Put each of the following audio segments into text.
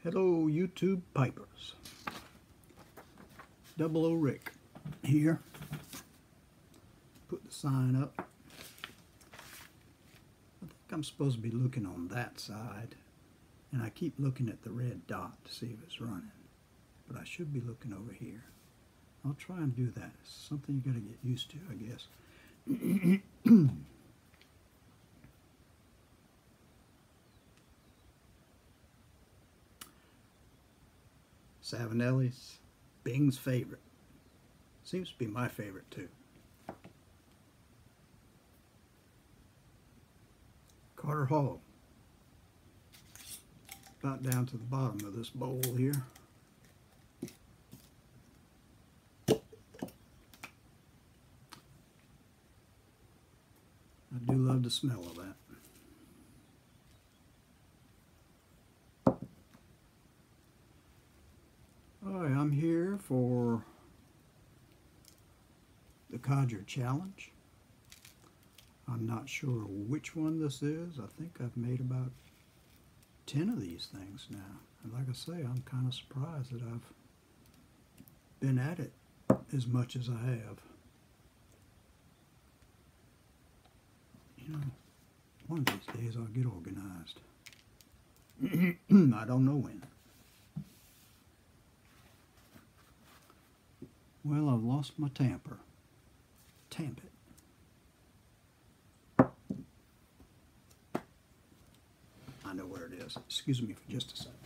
Hello YouTube Pipers. Double O Rick here. Put the sign up. I think I'm supposed to be looking on that side, and I keep looking at the red dot to see if it's running, but I should be looking over here. I'll try and do that. It's something you got to get used to, I guess. Savinelli's, Bing's favorite. Seems to be my favorite too. Carter Hall. About down to the bottom of this bowl here. I do love the smell of that. Alright, I'm here for the Codger Challenge. I'm not sure which one this is. I think I've made about 10 of these things now. And like I say, I'm kind of surprised that I've been at it as much as I have. You know, one of these days I'll get organized. I don't know when. Well, I've lost my tamper. Tamp it. I know where it is. Excuse me for just a second.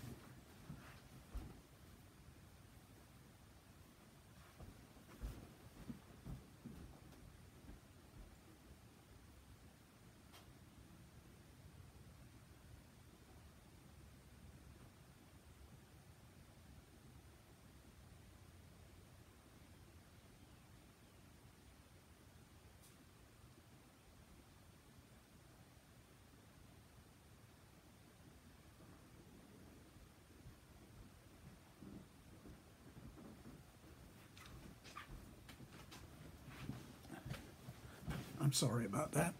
I'm sorry about that,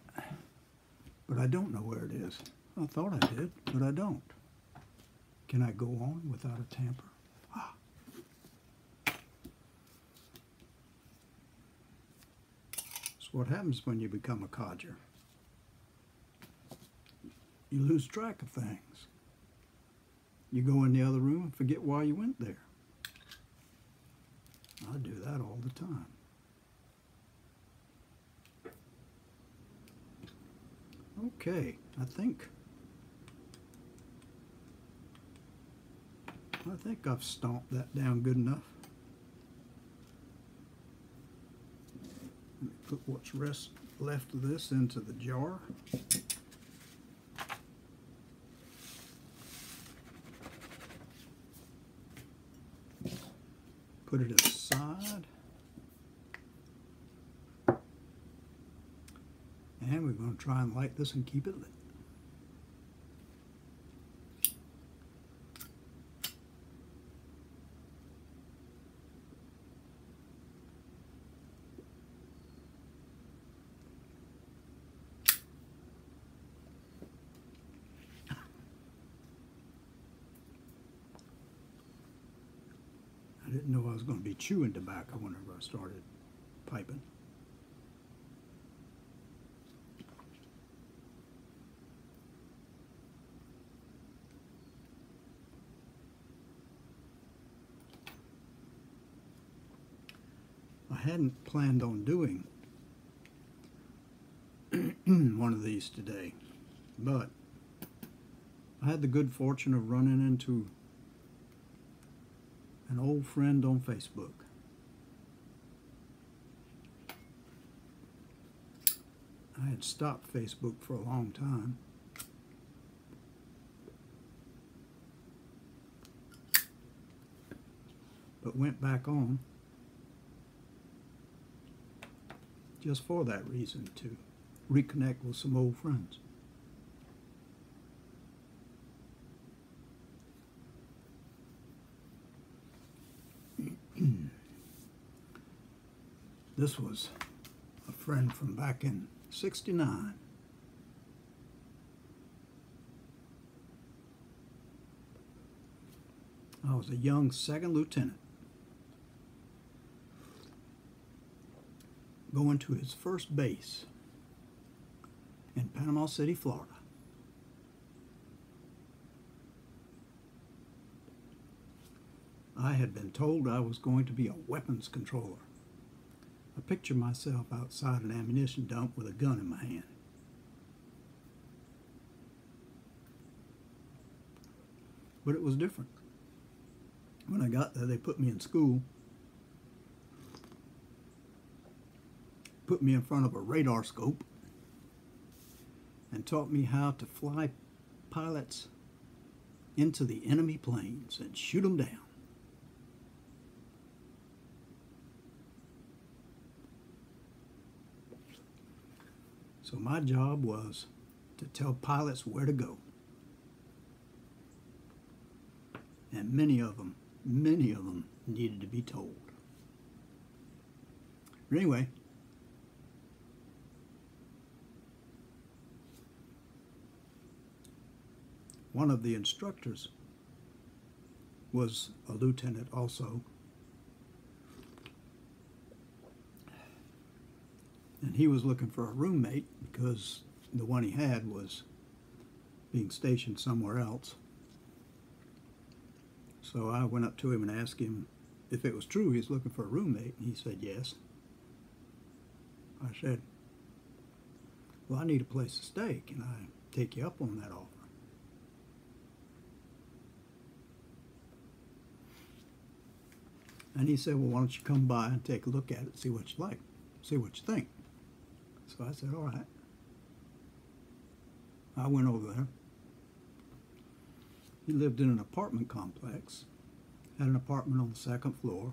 but I don't know where it is. I thought I did, but I don't. Can I go on without a tamper? Ah. That's what happens when you become a codger. You lose track of things. You go in the other room and forget why you went there. I do that all the time. Okay, I think I've stomped that down good enough. Let me put what's left of this into the jar. Put it aside. And we're going to try and light this and keep it lit. I didn't know I was going to be chewing tobacco whenever I started piping. I hadn't planned on doing one of these today, but I had the good fortune of running into an old friend on Facebook. I had stopped Facebook for a long time, but went back on just for that reason, to reconnect with some old friends. This was a friend from back in '69. I was a young second lieutenant going to his first base in Panama City, Florida. I had been told I was going to be a weapons controller. I pictured myself outside an ammunition dump with a gun in my hand. But it was different. When I got there, they put me in school, put me in front of a radar scope, and taught me how to fly pilots into the enemy planes and shoot them down. So my job was to tell pilots where to go. And many of them needed to be told. But anyway, one of the instructors was a lieutenant also. And he was looking for a roommate because the one he had was being stationed somewhere else. So I went up to him and asked him if it was true he was looking for a roommate, and he said yes. I said, well, I need a place to stay. Can I take you up on that offer? And he said, well, why don't you come by and take a look at it, see what you like, see what you think. So I said, all right. I went over there. He lived in an apartment complex, had an apartment on the second floor.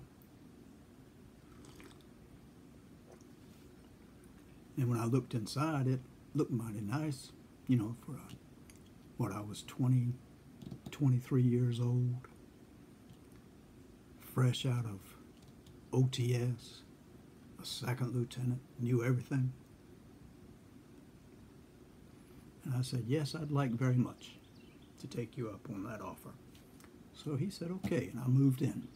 And when I looked inside, it looked mighty nice, you know, for what I was 23 years old, fresh out of OTS, a second lieutenant, knew everything. And I said, yes, I'd like very much to take you up on that offer. So he said, okay, and I moved in.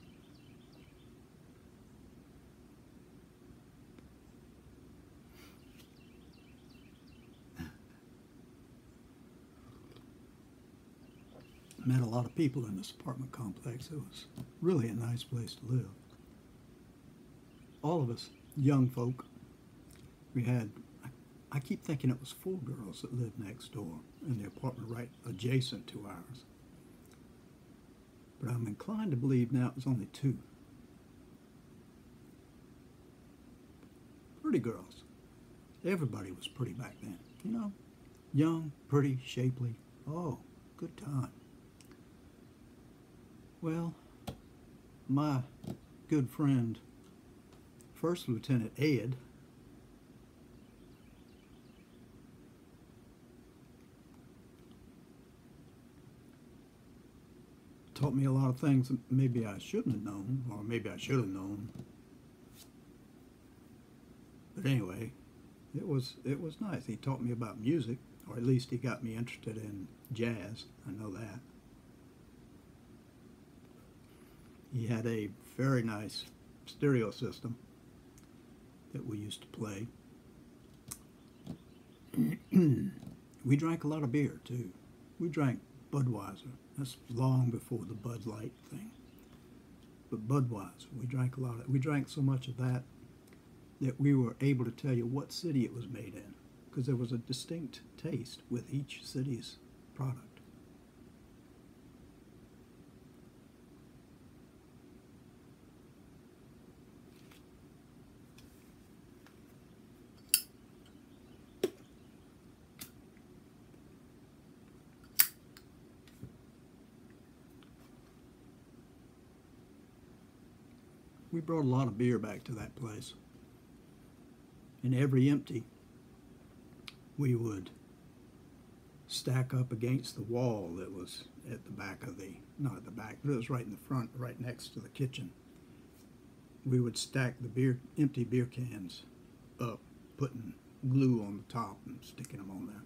Met a lot of people in this apartment complex. It was really a nice place to live. All of us young folk, we had, I keep thinking it was 4 girls that lived next door in the apartment right adjacent to ours. But I'm inclined to believe now it was only 2. Pretty girls. Everybody was pretty back then, you know. Young, pretty, shapely. Oh, good time. Well, my good friend, First Lieutenant Ed, taught me a lot of things that maybe I shouldn't have known, or maybe I should have known. But anyway, it was nice. He taught me about music, or at least he got me interested in jazz. I know that. He had a very nice stereo system that we used to play. We drank a lot of beer too. We drank Budweiser. That's long before the Bud Light thing. But Budweiser, we drank a lot of. We drank so much of that that we were able to tell you what city it was made in, because there was a distinct taste with each city's product. We brought a lot of beer back to that place. And every empty, we would stack up against the wall that was at the back of the, not at the back, but it was right in the front, right next to the kitchen. We would stack the empty beer cans up, putting glue on the top and sticking them on there.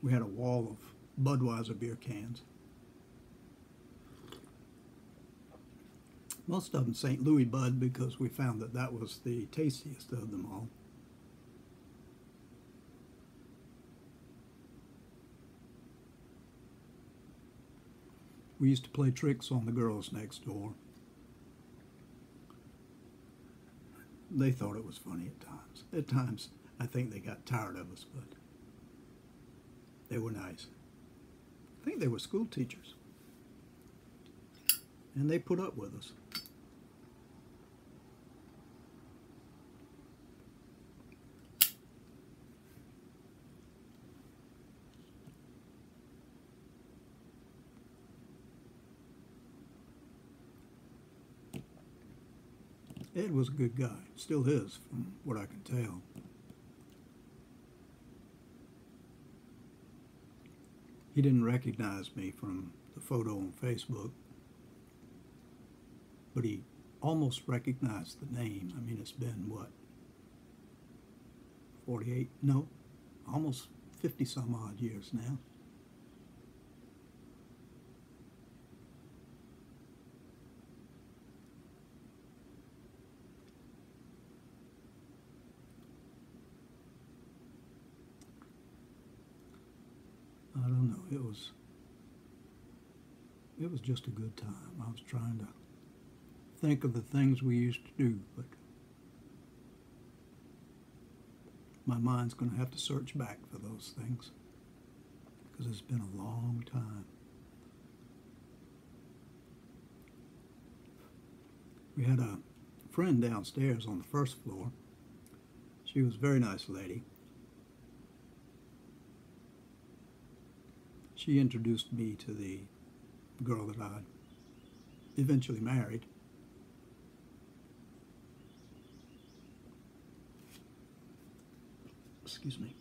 We had a wall of Budweiser beer cans. Most of them St. Louis Bud, because we found that that was the tastiest of them all. We used to play tricks on the girls next door. They thought it was funny at times. At times, I think they got tired of us, but they were nice. I think they were school teachers. And they put up with us. Ed was a good guy, still is, from what I can tell. He didn't recognize me from the photo on Facebook, but he almost recognized the name. I mean, it's been, what, 48? No, almost 50 some odd years now. I don't know, it was just a good time. I was trying to think of the things we used to do, but my mind's going to have to search back for those things, because it's been a long time. We had a friend downstairs on the first floor. She was a very nice lady. She introduced me to the girl that I eventually married. Excuse me.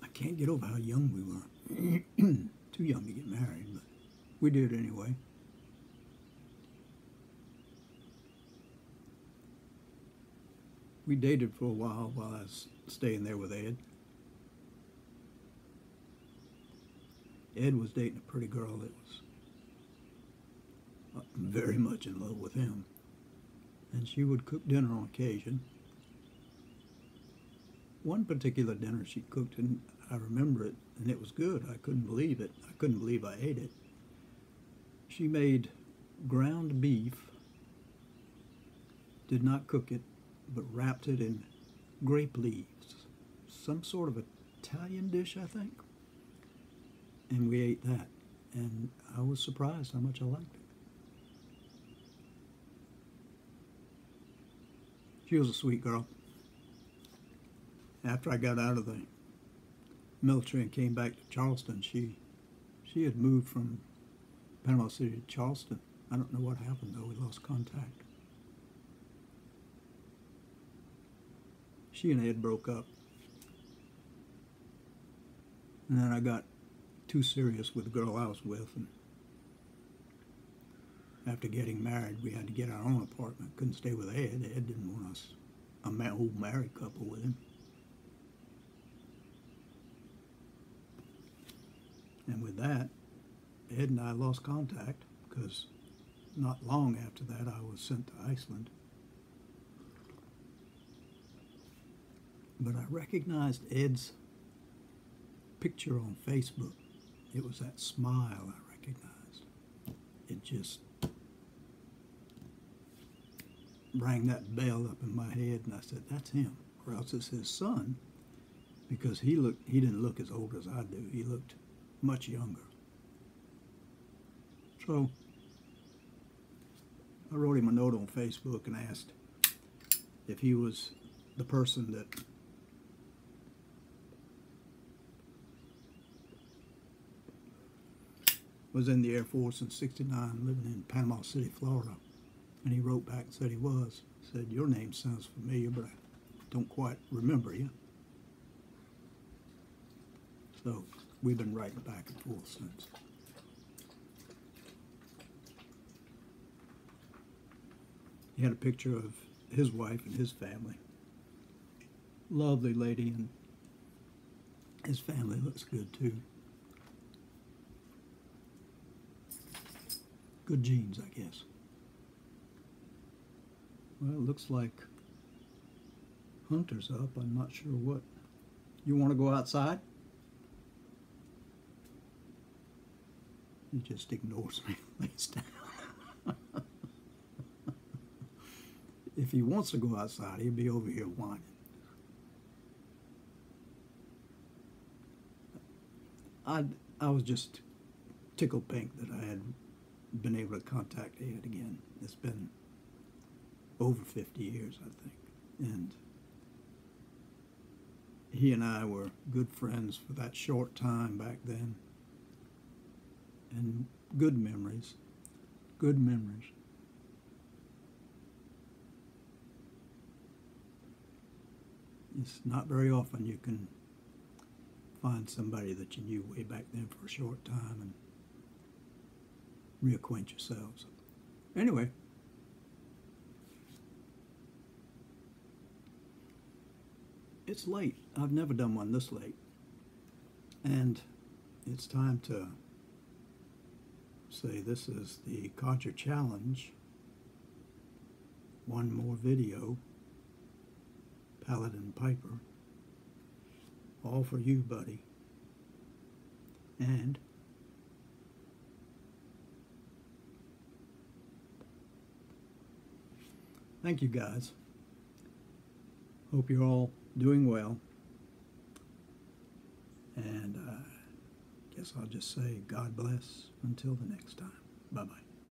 I can't get over how young we were. Too young to get married, but we did anyway. We dated for a while I was staying there with Ed. Ed was dating a pretty girl that was very much in love with him. And she would cook dinner on occasion. One particular dinner she cooked, and I remember it, and it was good. I couldn't believe it. I couldn't believe I ate it. She made ground beef, did not cook it, but wrapped it in grape leaves. Some sort of Italian dish, I think. And we ate that. And I was surprised how much I liked it. She was a sweet girl. After I got out of the military and came back to Charleston, she had moved from Panama City to Charleston. I don't know what happened, though. We lost contact. She and Ed broke up. And then I got too serious with the girl I was with, and after getting married, we had to get our own apartment. Couldn't stay with Ed. Ed didn't want us, a old married couple, with him. And with that, Ed and I lost contact, because not long after that I was sent to Iceland. But I recognized Ed's picture on Facebook. It was that smile I recognized. It just rang that bell up in my head, and I said, that's him. Or else it's his son, because he didn't look as old as I do. He looked much younger. So I wrote him a note on Facebook and asked if he was the person that was in the Air Force in '69, living in Panama City, Florida. And he wrote back and said he was. Said, your name sounds familiar, but I don't quite remember you. So we've been writing back and forth since. He had a picture of his wife and his family. lovely lady, and his family looks good too. Good genes, I guess. Well, it looks like Hunter's up. I'm not sure what. You want to go outside? He just ignores me, lays down. If he wants to go outside, he'll be over here whining. I was just tickled pink that I had been able to contact Ed again. It's been over 50 years, I think. And he and I were good friends for that short time back then. And good memories. Good memories. It's not very often you can find somebody that you knew way back then for a short time and reacquaint yourselves. Anyway, it's late. I've never done one this late. And it's time to say this is the codger challenge. One more video. Paladin Piper. All for you, buddy. And thank you, guys. Hope you're all doing well. And guess I'll just say God bless until the next time. Bye-bye.